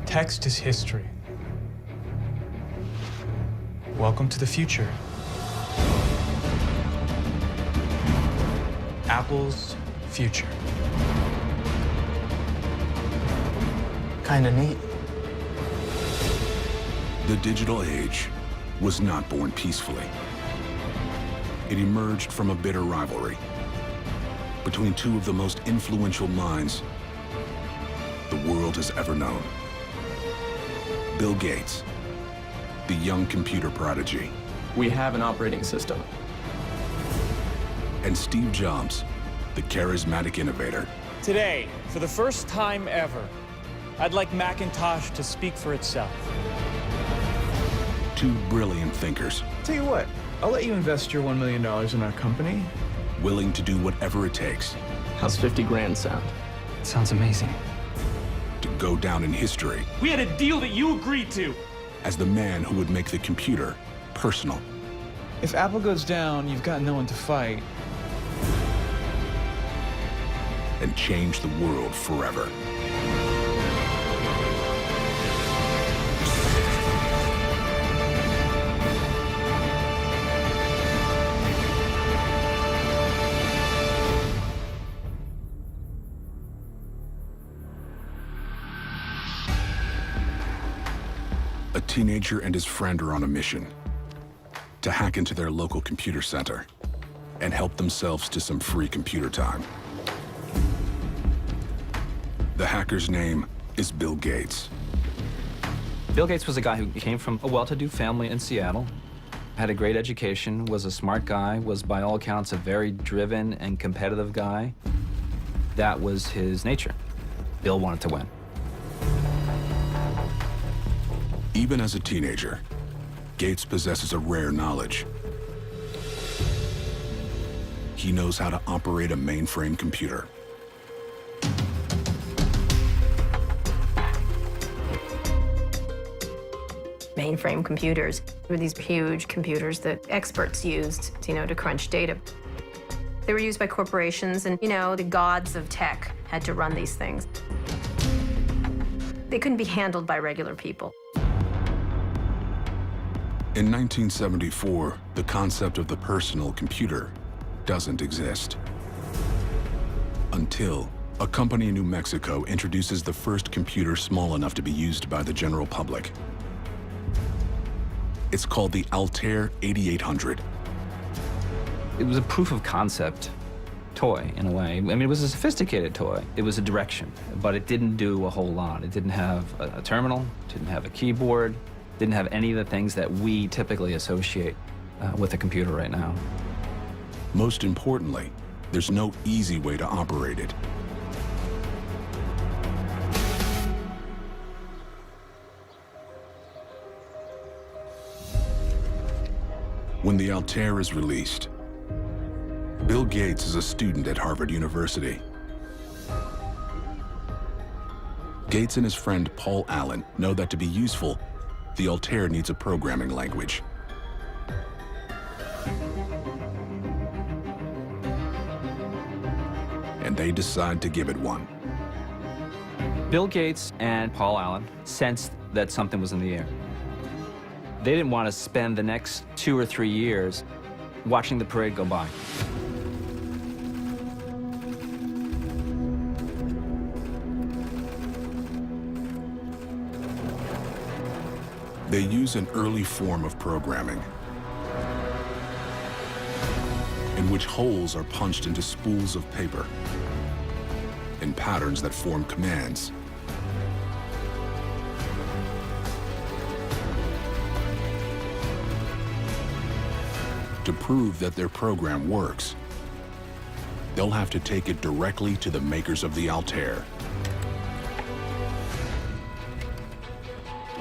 Text is history. Welcome to the future. Apple's future. Kinda neat. The digital age was not born peacefully. It emerged from a bitter rivalry between two of the most influential minds the world has ever known. Bill Gates, the young computer prodigy. We have an operating system. And Steve Jobs, the charismatic innovator. Today, for the first time ever, I'd like Macintosh to speak for itself. Two brilliant thinkers. Tell you what, I'll let you invest your $1 million in our company. Willing to do whatever it takes. How's 50 grand sound? Sounds amazing. To go down in history. We had a deal that you agreed to. As the man who would make the computer personal. If Apple goes down, you've got no one to fight. And change the world forever. A teenager and his friend are on a mission to hack into their local computer center and help themselves to some free computer time. The hacker's name is Bill Gates. Bill Gates was a guy who came from a well-to-do family in Seattle, had a great education, was a smart guy, was by all accounts a very driven and competitive guy. That was his nature. Bill wanted to win. Even as a teenager, Gates possesses a rare knowledge. He knows how to operate a mainframe computer. Mainframe computers were these huge computers that experts used, to crunch data. They were used by corporations, and, the gods of tech had to run these things. They couldn't be handled by regular people. In 1974, the concept of the personal computer doesn't exist. Until a company in New Mexico introduces the first computer small enough to be used by the general public. It's called the Altair 8800. It was a proof of concept toy, in a way. I mean, it was a sophisticated toy. It was a direction, but it didn't do a whole lot. It didn't have a terminal, didn't have a keyboard, didn't have any of the things that we typically associate with a computer right now. Most importantly, there's no easy way to operate it. When the Altair is released, Bill Gates is a student at Harvard University. Gates and his friend Paul Allen know that to be useful, the Altair needs a programming language. And they decide to give it one. Bill Gates and Paul Allen sensed that something was in the air. They didn't want to spend the next 2 or 3 years watching the parade go by. They use an early form of programming in which holes are punched into spools of paper in patterns that form commands. To prove that their program works, they'll have to take it directly to the makers of the Altair.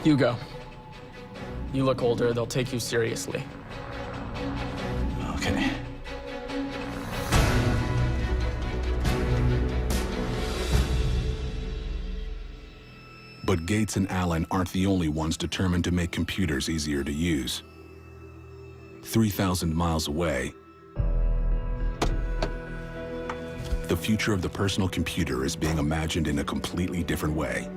Hugo, you look older, they'll take you seriously. Okay. But Gates and Allen aren't the only ones determined to make computers easier to use. 3,000 miles away, the future of the personal computer is being imagined in a completely different way.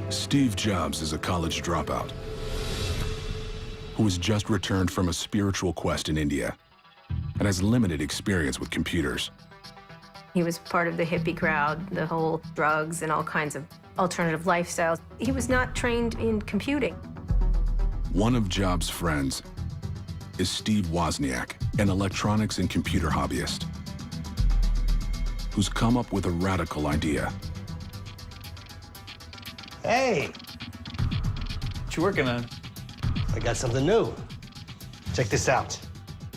Steve Jobs is a college dropout who has just returned from a spiritual quest in India and has limited experience with computers. He was part of the hippie crowd, the whole drugs and all kinds of alternative lifestyles. He was not trained in computing. One of Jobs' friends is Steve Wozniak, an electronics and computer hobbyist, who's come up with a radical idea. Hey, What you working on? I got something new. Check this out.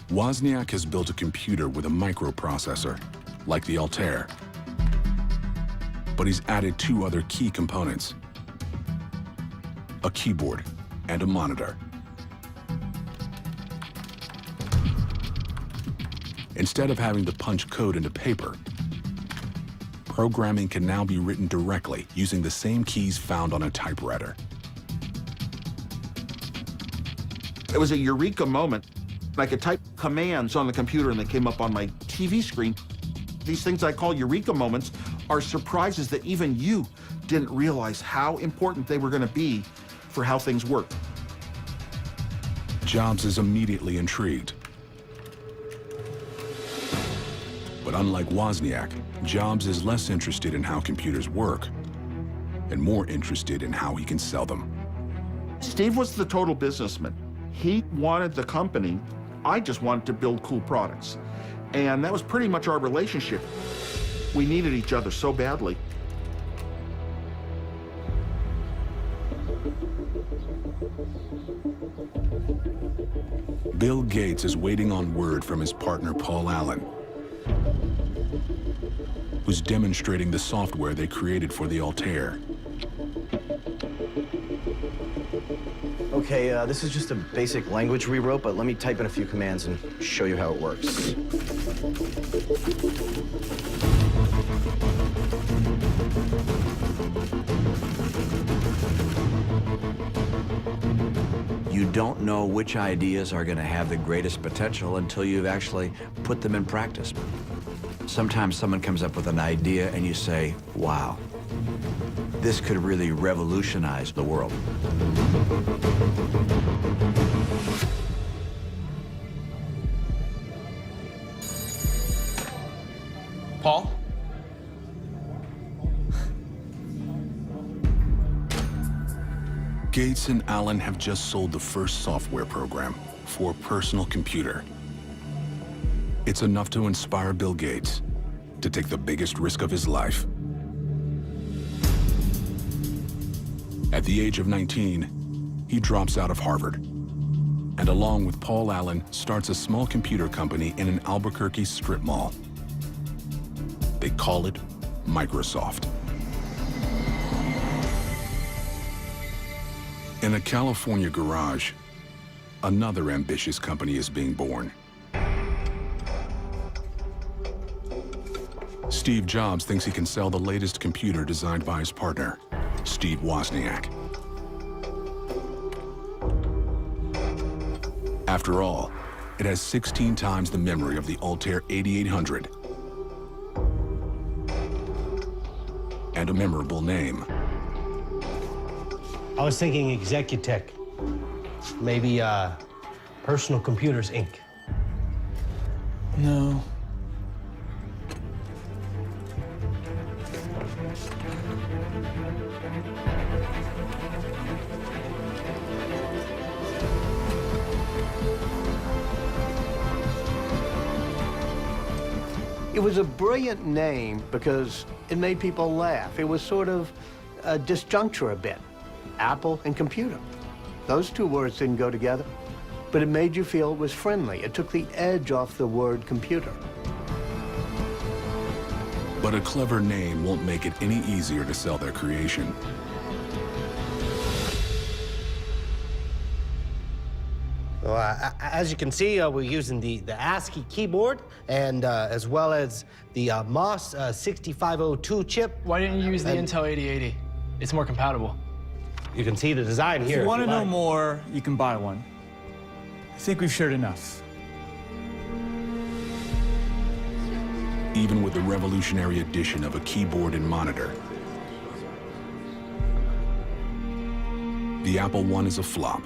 Wozniak has built a computer with a microprocessor, like the Altair. But he's added two other key components: a keyboard and a monitor. Instead of having to punch code into paper, programming can now be written directly using the same keys found on a typewriter. It was a eureka moment. I could type commands on the computer and they came up on my TV screen. These things I call eureka moments are surprises that even you didn't realize how important they were going to be for how things work. Jobs is immediately intrigued. But unlike Wozniak, Jobs is less interested in how computers work and more interested in how he can sell them. Steve was the total businessman. He wanted the company. I just wanted to build cool products. And that was pretty much our relationship. We needed each other so badly. Bill Gates is waiting on word from his partner Paul Allen, who's demonstrating the software they created for the Altair. Okay, this is just a basic language we wrote, but let me type in a few commands and show you how it works. You don't know which ideas are going to have the greatest potential until you've actually put them in practice. Sometimes someone comes up with an idea and you say, wow, this could really revolutionize the world. Paul? Gates and Allen have just sold the first software program for a personal computer. It's enough to inspire Bill Gates to take the biggest risk of his life. At the age of 19, he drops out of Harvard, and along with Paul Allen, starts a small computer company in an Albuquerque strip mall. They call it Microsoft. In a California garage, another ambitious company is being born. Steve Jobs thinks he can sell the latest computer designed by his partner, Steve Wozniak. After all, it has 16 times the memory of the Altair 8800 and a memorable name. I was thinking Executech. Maybe Personal Computers, Inc. No. It was a brilliant name because it made people laugh. It was sort of a disjuncture a bit. Apple and computer. Those two words didn't go together, but it made you feel it was friendly. It took the edge off the word computer. But a clever name won't make it any easier to sell their creation. Well, as you can see, we're using the ASCII keyboard and as well as the MOS 6502 chip. Why didn't you use the Intel 8080? It's more compatible. You can see the design here. If you want to know like. more, you can buy one. I think we've shared enough. Even with the revolutionary addition of a keyboard and monitor, The Apple I is a flop.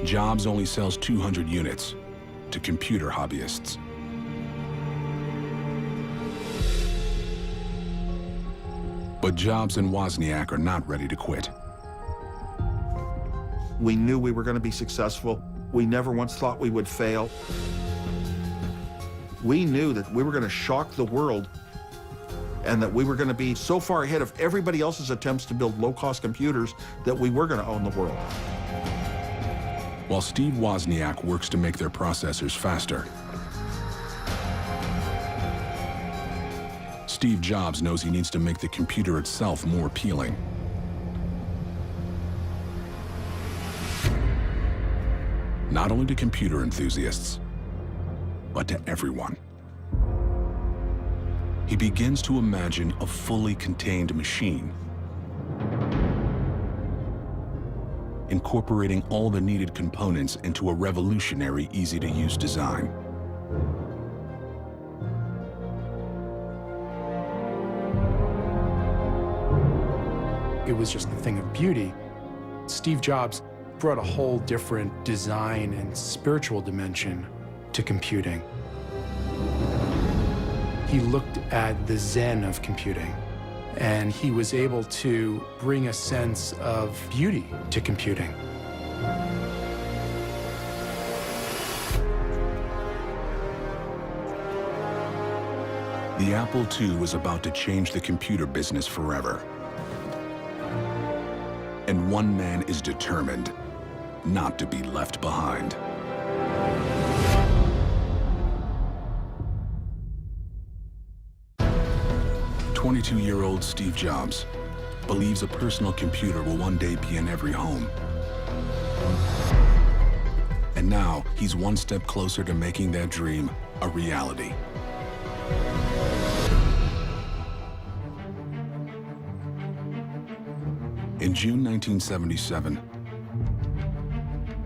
Jobs only sells 200 units to computer hobbyists. But Jobs and Wozniak are not ready to quit. We knew we were going to be successful. We never once thought we would fail. We knew that we were going to shock the world and that we were going to be so far ahead of everybody else's attempts to build low-cost computers that we were going to own the world. While Steve Wozniak works to make their processors faster, Steve Jobs knows he needs to make the computer itself more appealing. Not only to computer enthusiasts, but to everyone. He begins to imagine a fully contained machine, incorporating all the needed components into a revolutionary, easy-to-use design. It was just a thing of beauty. Steve Jobs brought a whole different design and spiritual dimension to computing. He looked at the zen of computing, and he was able to bring a sense of beauty to computing. The Apple II was about to change the computer business forever. And one man is determined not to be left behind. "22-year-old Steve Jobs believes a personal computer will one day be in every home. And now he's one step closer to making that dream a reality. In June 1977,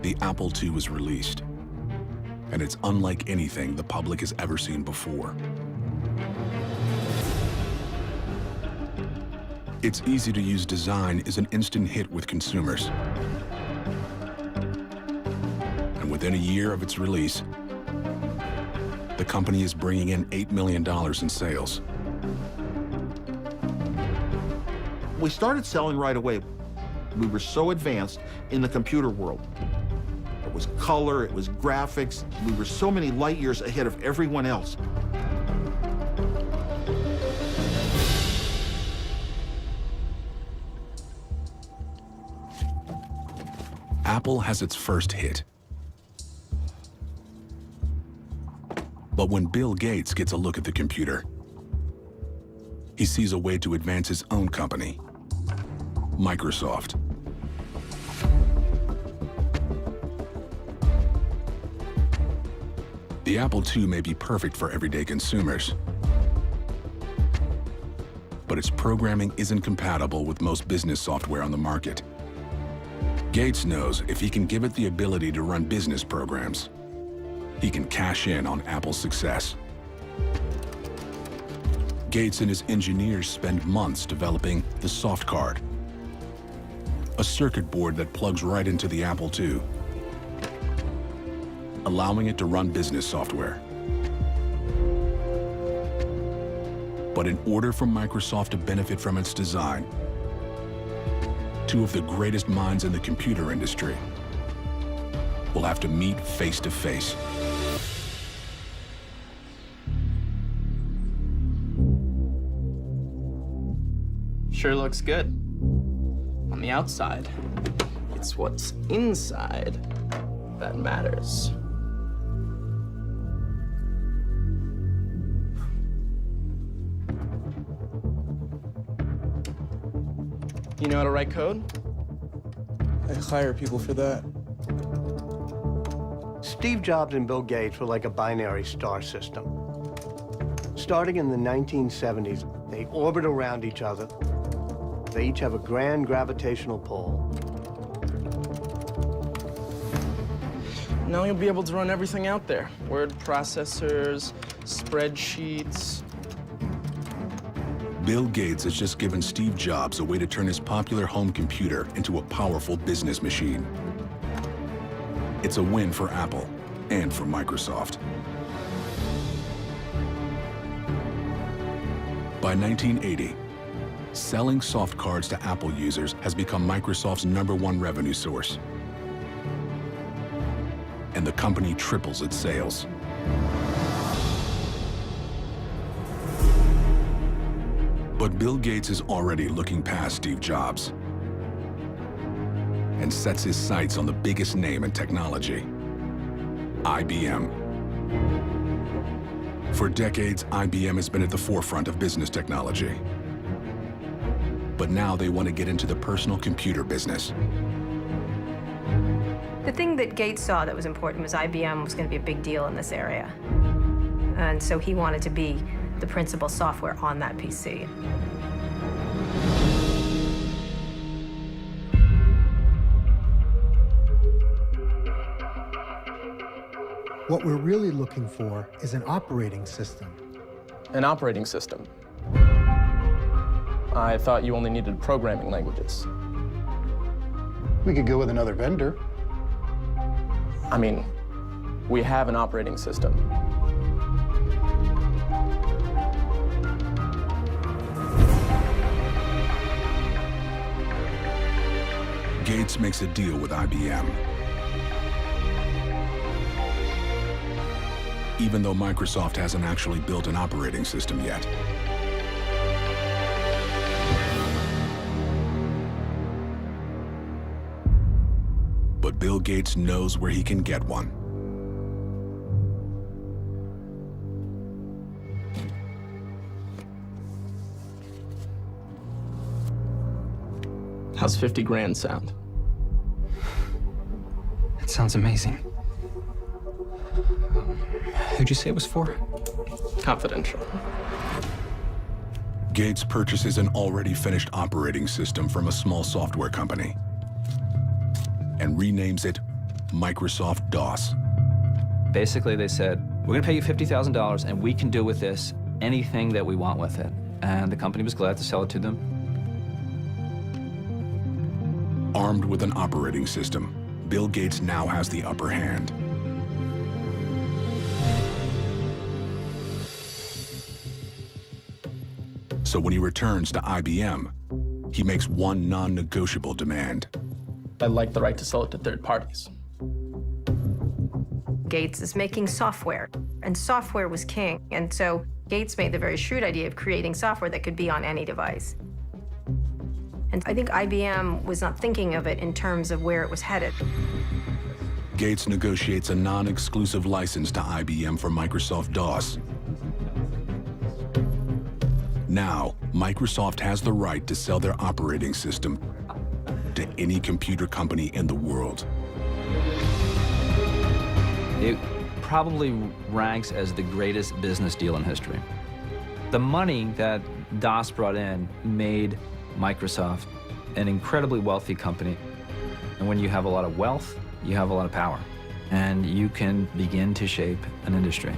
the Apple II was released, and it's unlike anything the public has ever seen before. Its easy-to-use design is an instant hit with consumers. And within a year of its release, the company is bringing in $8 million in sales. We started selling right away. We were so advanced in the computer world. It was color, it was graphics. We were so many light years ahead of everyone else. Apple has its first hit. But when Bill Gates gets a look at the computer, he sees a way to advance his own company, Microsoft. The Apple II may be perfect for everyday consumers, but its programming isn't compatible with most business software on the market. Gates knows if he can give it the ability to run business programs, he can cash in on Apple's success. Gates and his engineers spend months developing the Soft Card, a circuit board that plugs right into the Apple II, allowing it to run business software. But in order for Microsoft to benefit from its design, two of the greatest minds in the computer industry will have to meet face to face. Sure looks good. On the outside, it's what's inside that matters. You know how to write code? I hire people for that. Steve Jobs and Bill Gates were like a binary star system. Starting in the 1970s, they orbit around each other. They each have a grand gravitational pull. Now you'll be able to run everything out there. Word processors, spreadsheets. Bill Gates has just given Steve Jobs a way to turn his popular home computer into a powerful business machine. It's a win for Apple and for Microsoft. By 1980, selling soft cards to Apple users has become Microsoft's #1 revenue source. And the company triples its sales. But Bill Gates is already looking past Steve Jobs and sets his sights on the biggest name in technology, IBM. For decades, IBM has been at the forefront of business technology. But now they want to get into the personal computer business. The thing that Gates saw that was important was IBM was going to be a big deal in this area. And so he wanted to be the principal software on that PC. What we're really looking for is an operating system. An operating system? I thought you only needed programming languages. We could go with another vendor. I mean, we have an operating system. Gates makes a deal with IBM. Even though Microsoft hasn't actually built an operating system yet. But Bill Gates knows where he can get one. How's 50 grand sound? That sounds amazing. Who'd you say it was for? Confidential. Gates purchases an already finished operating system from a small software company and renames it Microsoft DOS. Basically, they said, we're going to pay you $50,000 and we can do with this anything that we want with it. And the company was glad to sell it to them. Armed with an operating system, Bill Gates now has the upper hand. So when he returns to IBM, he makes one non-negotiable demand. I'd like the right to sell it to third parties. Gates is making software, and software was king. And so Gates made the very shrewd idea of creating software that could be on any device. And I think IBM was not thinking of it in terms of where it was headed. Gates negotiates a non-exclusive license to IBM for Microsoft DOS. Now, Microsoft has the right to sell their operating system to any computer company in the world. It probably ranks as the greatest business deal in history. The money that DOS brought in made Microsoft an incredibly wealthy company. And when you have a lot of wealth, you have a lot of power. And you can begin to shape an industry.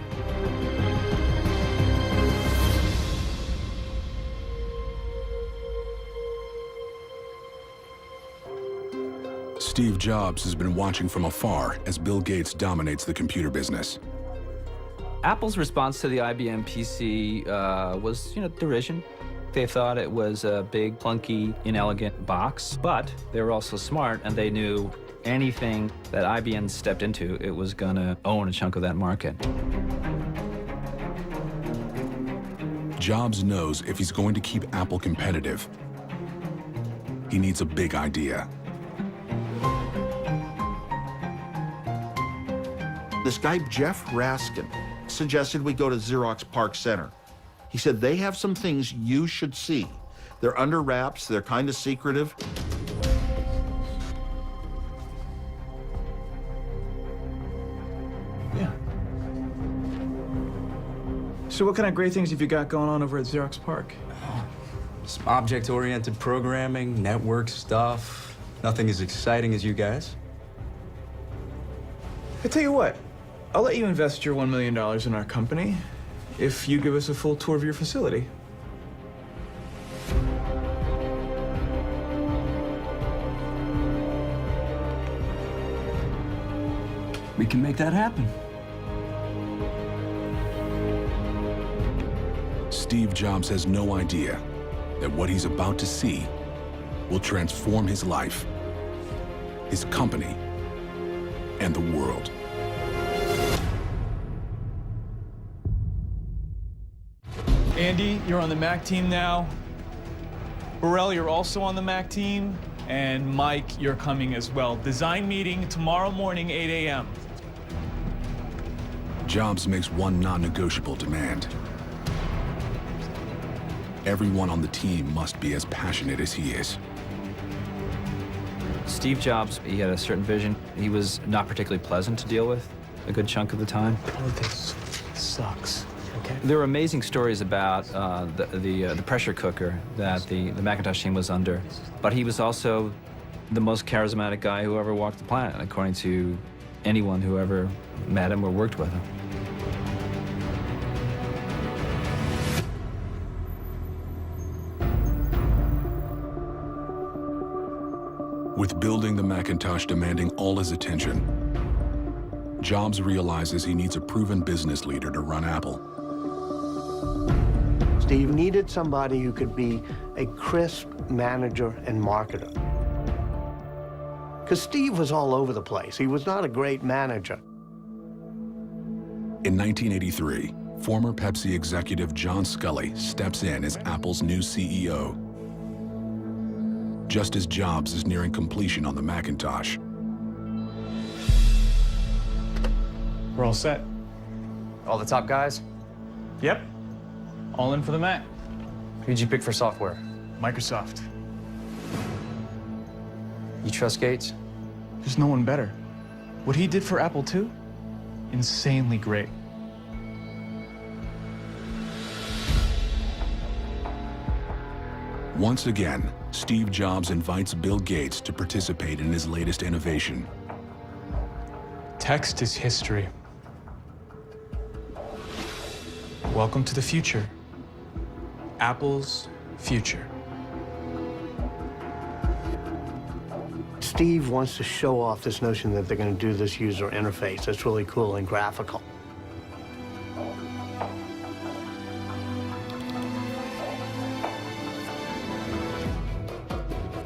Steve Jobs has been watching from afar as Bill Gates dominates the computer business. Apple's response to the IBM PC was, derision. They thought it was a big, clunky, inelegant box, but they were also smart, and they knew anything that IBM stepped into, it was gonna own a chunk of that market. Jobs knows if he's going to keep Apple competitive, he needs a big idea. This guy, Jeff Raskin, suggested we go to Xerox PARC Center. He said they have some things you should see. They're under wraps, they're kind of secretive. Yeah. So what kind of great things have you got going on over at Xerox PARC? Some object-oriented programming, network stuff. Nothing as exciting as you guys. I tell you what, I'll let you invest your $1 million in our company if you give us a full tour of your facility. We can make that happen. Steve Jobs has no idea that what he's about to see will transform his life, his company, and the world. Andy, you're on the Mac team now. Burrell, you're also on the Mac team. And Mike, you're coming as well. Design meeting tomorrow morning, 8 a.m. Jobs makes one non-negotiable demand. Everyone on the team must be as passionate as he is. Steve Jobs, he had a certain vision. He was not particularly pleasant to deal with a good chunk of the time. Politics sucks, okay? There were amazing stories about the pressure cooker that the Macintosh team was under, but he was also the most charismatic guy who ever walked the planet, according to anyone who ever met him or worked with him. With building the Macintosh demanding all his attention, Jobs realizes he needs a proven business leader to run Apple. Steve needed somebody who could be a crisp manager and marketer. Because Steve was all over the place. He was not a great manager. In 1983, former Pepsi executive John Sculley steps in as Apple's new CEO, just as Jobs is nearing completion on the Macintosh. We're all set. All the top guys? Yep. All in for the Mac. Who'd you pick for software? Microsoft. You trust Gates? There's no one better. What he did for Apple II, insanely great. Once again, Steve Jobs invites Bill Gates to participate in his latest innovation. Text is history. Welcome to the future. Apple's future. Steve wants to show off this notion that they're going to do this user interface. That's really cool and graphical.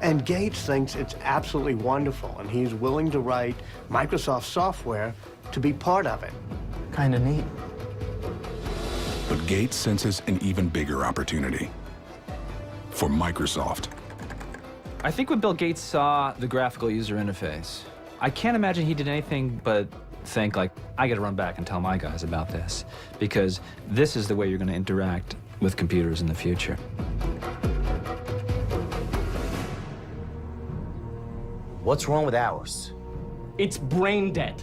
And Gates thinks it's absolutely wonderful, and he's willing to write Microsoft software to be part of it. Kinda neat. But Gates senses an even bigger opportunity for Microsoft. I think when Bill Gates saw the graphical user interface, I can't imagine he did anything but think, like, I gotta run back and tell my guys about this, because this is the way you're gonna interact with computers in the future. What's wrong with ours? It's brain dead.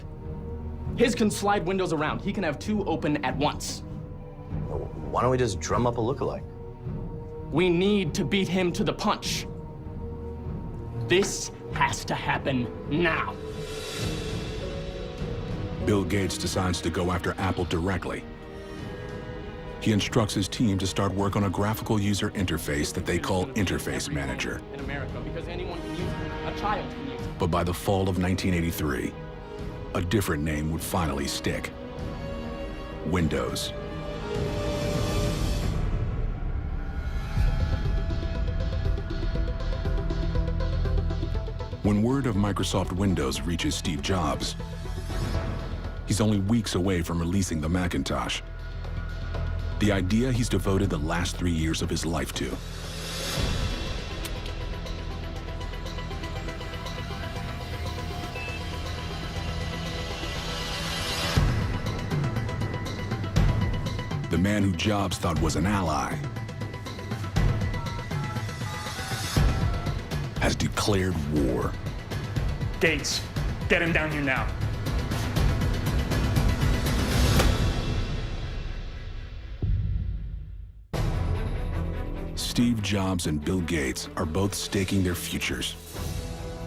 His can slide windows around. He can have two open at once. Why don't we just drum up a lookalike? We need to beat him to the punch. This has to happen now. Bill Gates decides to go after Apple directly. He instructs his team to start work on a graphical user interface that they call Interface Manager. In America, because anyone can use it. A child can use it. But by the fall of 1983, a different name would finally stick: Windows. When word of Microsoft Windows reaches Steve Jobs, he's only weeks away from releasing the Macintosh, the idea he's devoted the last 3 years of his life to. The man who Jobs thought was an ally has declared war. Gates, get him down here now. Steve Jobs and Bill Gates are both staking their futures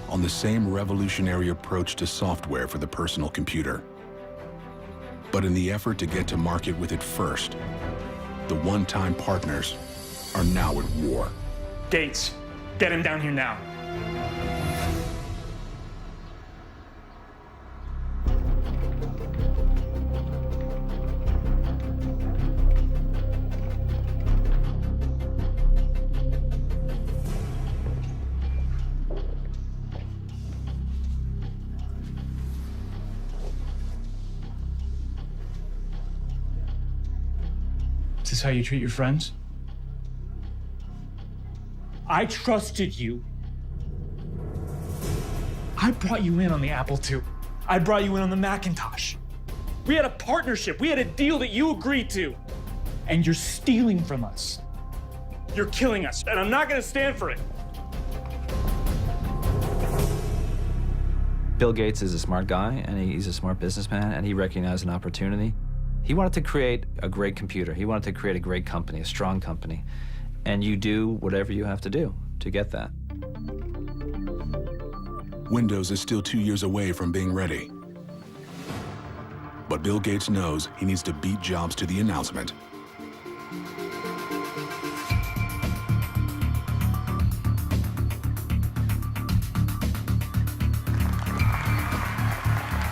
on the same revolutionary approach to software for the personal computer. But in the effort to get to market with it first, the one-time partners are now at war. Gates, get him down here now. this how you treat your friends? I trusted you. I brought you in on the Apple II. I brought you in on the Macintosh. We had a partnership. We had a deal that you agreed to. And you're stealing from us. You're killing us, and I'm not gonna stand for it. Bill Gates is a smart guy, and he's a smart businessman, and he recognized an opportunity. He wanted to create a great computer. He wanted to create a great company, a strong company. And you do whatever you have to do to get that. Windows is still 2 years away from being ready. But Bill Gates knows he needs to beat Jobs to the announcement.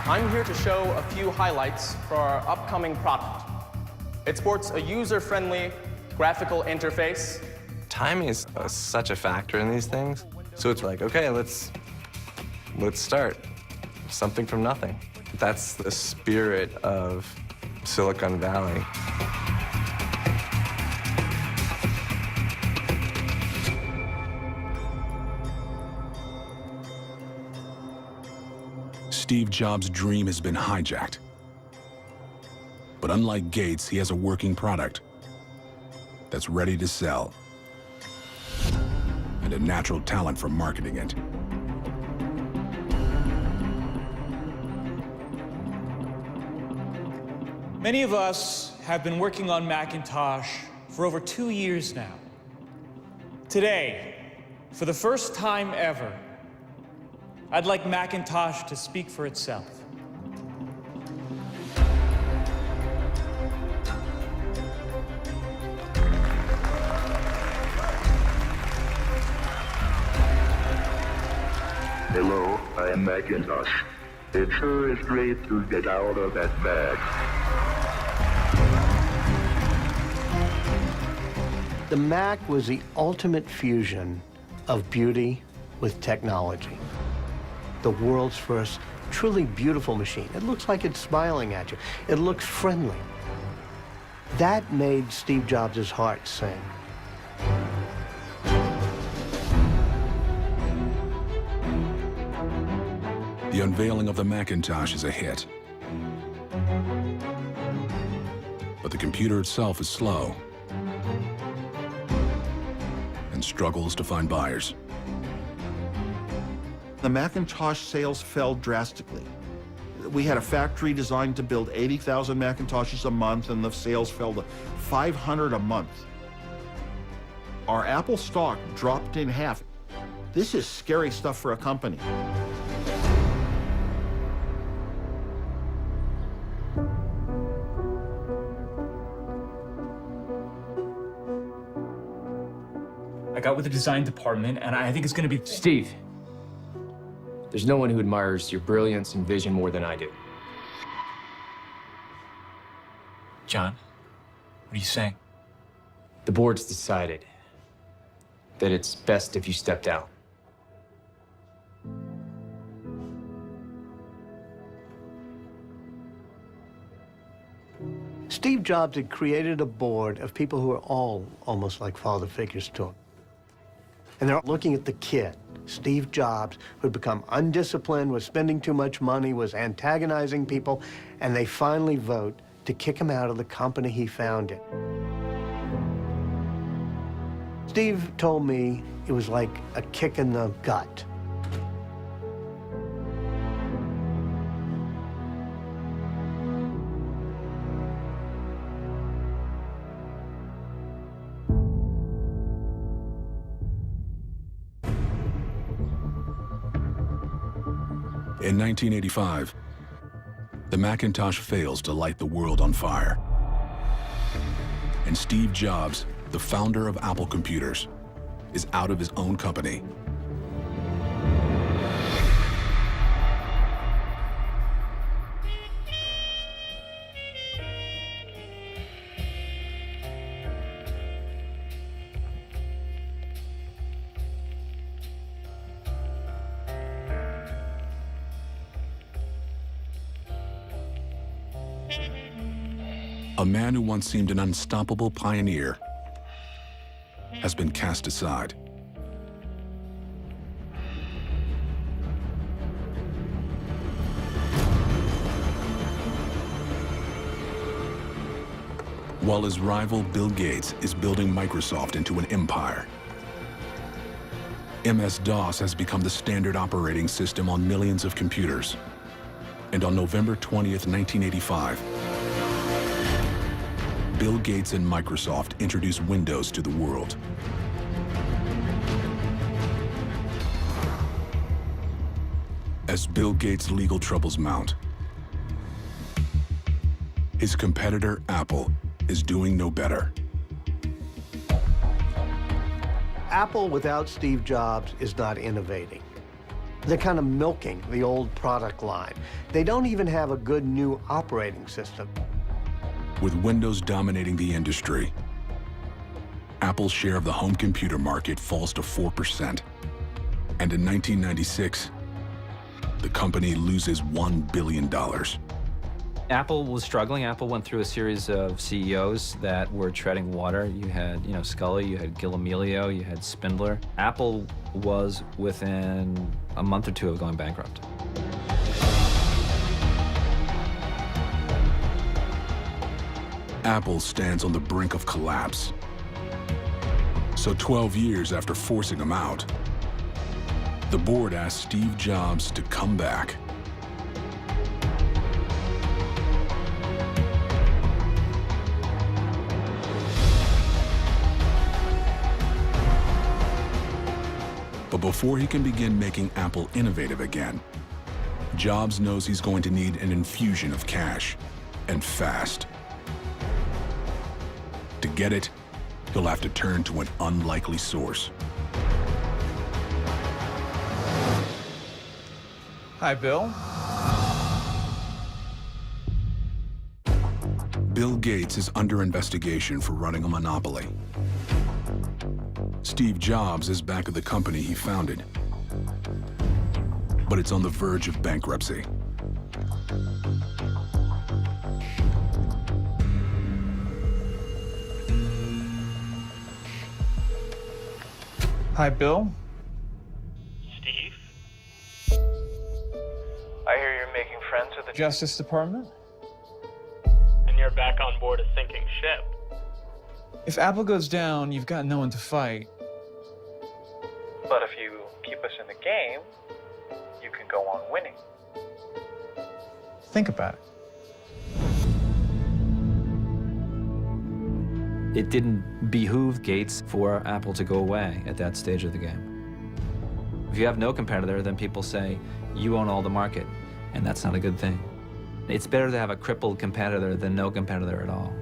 I'm here to show a few highlights for our upcoming product. It sports a user-friendly graphical interface. Timing is such a factor in these things. So it's like, okay, let's start. Something from nothing. That's the spirit of Silicon Valley. Steve Jobs' dream has been hijacked. But unlike Gates, he has a working product that's ready to sell, and a natural talent for marketing it. Many of us have been working on Macintosh for over 2 years now. Today, for the first time ever, I'd like Macintosh to speak for itself. Hello, I am Macintosh. It sure is great to get out of that bag. The Mac was the ultimate fusion of beauty with technology. The world's first truly beautiful machine. It looks like it's smiling at you. It looks friendly. That made Steve Jobs' heart sing. The unveiling of the Macintosh is a hit. But the computer itself is slow and struggles to find buyers. The Macintosh sales fell drastically. We had a factory designed to build 80,000 Macintoshes a month, and the sales fell to 500 a month. Our Apple stock dropped in half. This is scary stuff for a company. I got with the design department, and I think it's gonna be... Steve, there's no one who admires your brilliance and vision more than I do. John, what are you saying? The board's decided that it's best if you step down. Steve Jobs had created a board of people who are all almost like father figures to him. And they're looking at the kid, Steve Jobs, who had become undisciplined, was spending too much money, was antagonizing people, and they finally vote to kick him out of the company he founded. Steve told me it was like a kick in the gut. In 1985, the Macintosh fails to light the world on fire. And Steve Jobs, the founder of Apple Computers, is out of his own company. A man who once seemed an unstoppable pioneer has been cast aside. While his rival Bill Gates is building Microsoft into an empire, MS-DOS has become the standard operating system on millions of computers. And on November 20th, 1985, Bill Gates and Microsoft introduced Windows to the world. As Bill Gates' legal troubles mount, his competitor, Apple, is doing no better. Apple without Steve Jobs is not innovating. They're kind of milking the old product line. They don't even have a good new operating system. With Windows dominating the industry, Apple's share of the home computer market falls to 4%. And in 1996, the company loses $1 billion. Apple was struggling. Apple went through a series of CEOs that were treading water. You had, Scully, you had Gil Amelio, you had Spindler. Apple was within a month or two of going bankrupt. Apple stands on the brink of collapse. So 12 years after forcing him out, the board asked Steve Jobs to come back. But before he can begin making Apple innovative again, Jobs knows he's going to need an infusion of cash, and fast. To get it, he'll have to turn to an unlikely source. Hi, Bill. Bill Gates is under investigation for running a monopoly. Steve Jobs is back at the company he founded, but it's on the verge of bankruptcy. Hi, Bill. Steve? I hear you're making friends with the Justice Department? and you're back on board a sinking ship. If Apple goes down, you've got no one to fight. But if you keep us in the game, you can go on winning. Think about it. It didn't behoove Gates for Apple to go away at that stage of the game. If you have no competitor, then people say, you own all the market, and that's not a good thing. It's better to have a crippled competitor than no competitor at all.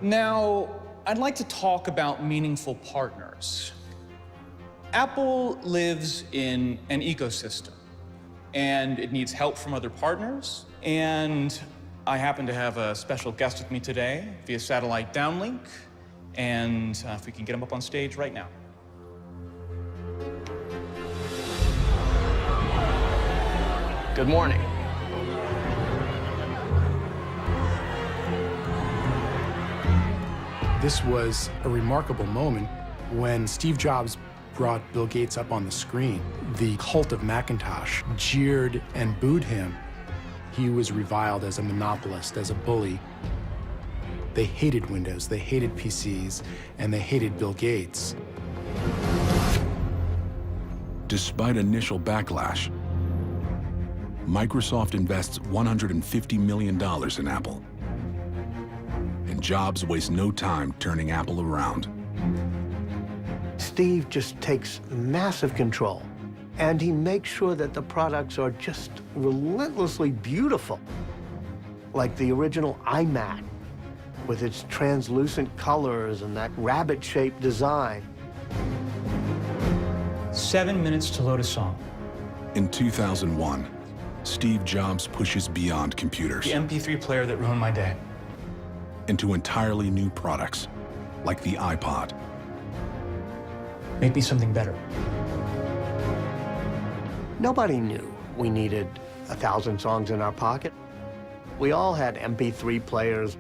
Now, I'd like to talk about meaningful partners. Apple lives in an ecosystem, and it needs help from other partners. And I happen to have a special guest with me today via satellite downlink, and if we can get him up on stage right now. Good morning. This was a remarkable moment when Steve Jobs brought Bill Gates up on the screen. The cult of Macintosh jeered and booed him. He was reviled as a monopolist, as a bully. They hated Windows, they hated PCs, and they hated Bill Gates. Despite initial backlash, Microsoft invests $150 million in Apple. And Jobs wastes no time turning Apple around. Steve just takes massive control, and he makes sure that the products are just relentlessly beautiful, like the original iMac, with its translucent colors and that rabbit-shaped design. 7 minutes to load a song. In 2001, Steve Jobs pushes beyond computers The MP3 player that ruined my day. into entirely new products, like the iPod. Make me something better. Nobody knew we needed 1,000 songs in our pocket. We all had MP3 players.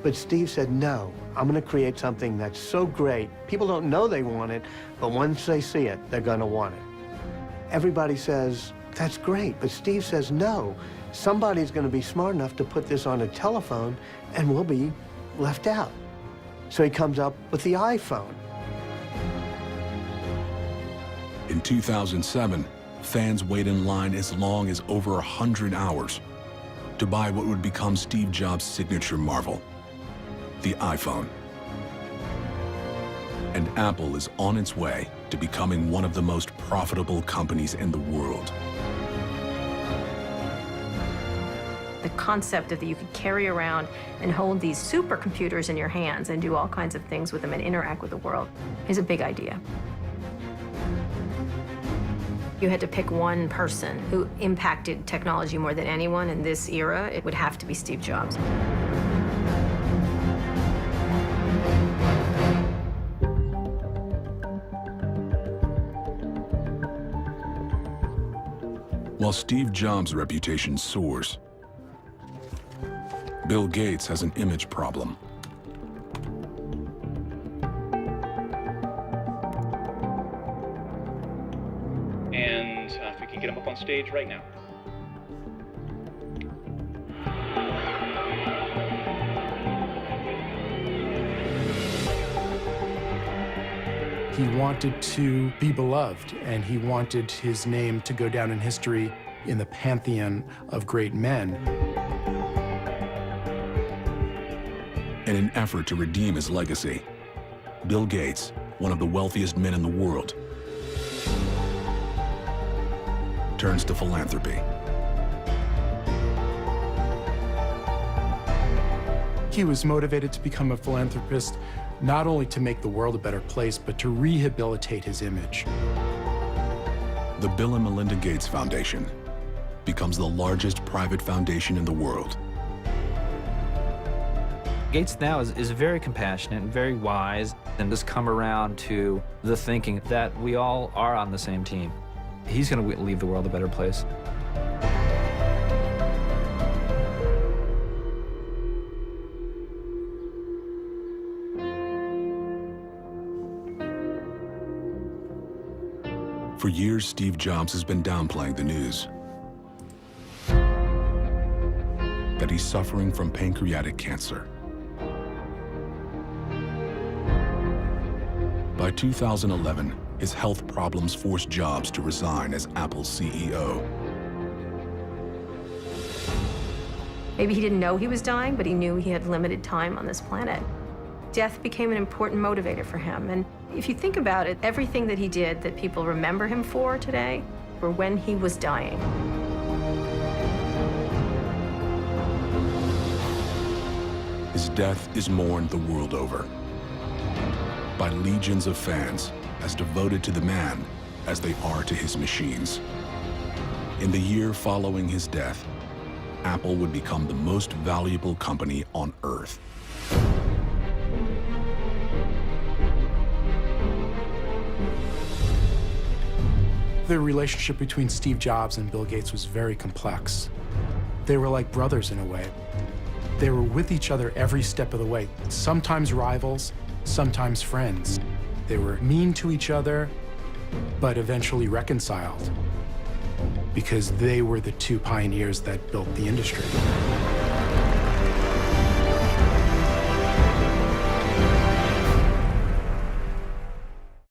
But Steve said, no, I'm going to create something that's so great. People don't know they want it, but once they see it, they're going to want it. Everybody says, that's great, but Steve says, no. Somebody's going to be smart enough to put this on a telephone, and we'll be left out. So he comes up with the iPhone. In 2007, fans wait in line as long as over 100 hours to buy what would become Steve Jobs' signature marvel, the iPhone. And Apple is on its way to becoming one of the most profitable companies in the world. The concept that you could carry around and hold these supercomputers in your hands and do all kinds of things with them and interact with the world is a big idea. You had to pick one person who impacted technology more than anyone in this era. It would have to be Steve Jobs. While Steve Jobs' reputation soars, Bill Gates has an image problem. And if we can get him up on stage right now. He wanted to be beloved, and he wanted his name to go down in history in the pantheon of great men. In an effort to redeem his legacy, Bill Gates, one of the wealthiest men in the world, turns to philanthropy. He was motivated to become a philanthropist not only to make the world a better place, but to rehabilitate his image. The Bill and Melinda Gates Foundation becomes the largest private foundation in the world. Gates now is very compassionate and very wise, and has come around to the thinking that we all are on the same team. He's going to leave the world a better place. For years, Steve Jobs has been downplaying the news that he's suffering from pancreatic cancer. By 2011, his health problems forced Jobs to resign as Apple's CEO. Maybe he didn't know he was dying, but he knew he had limited time on this planet. Death became an important motivator for him. And if you think about it, everything that he did that people remember him for today were when he was dying. His death is mourned the world over by legions of fans as devoted to the man as they are to his machines. In the year following his death, Apple would become the most valuable company on Earth. The relationship between Steve Jobs and Bill Gates was very complex. They were like brothers in a way. They were with each other every step of the way, sometimes rivals, sometimes friends. They were mean to each other, but eventually reconciled because they were the two pioneers that built the industry.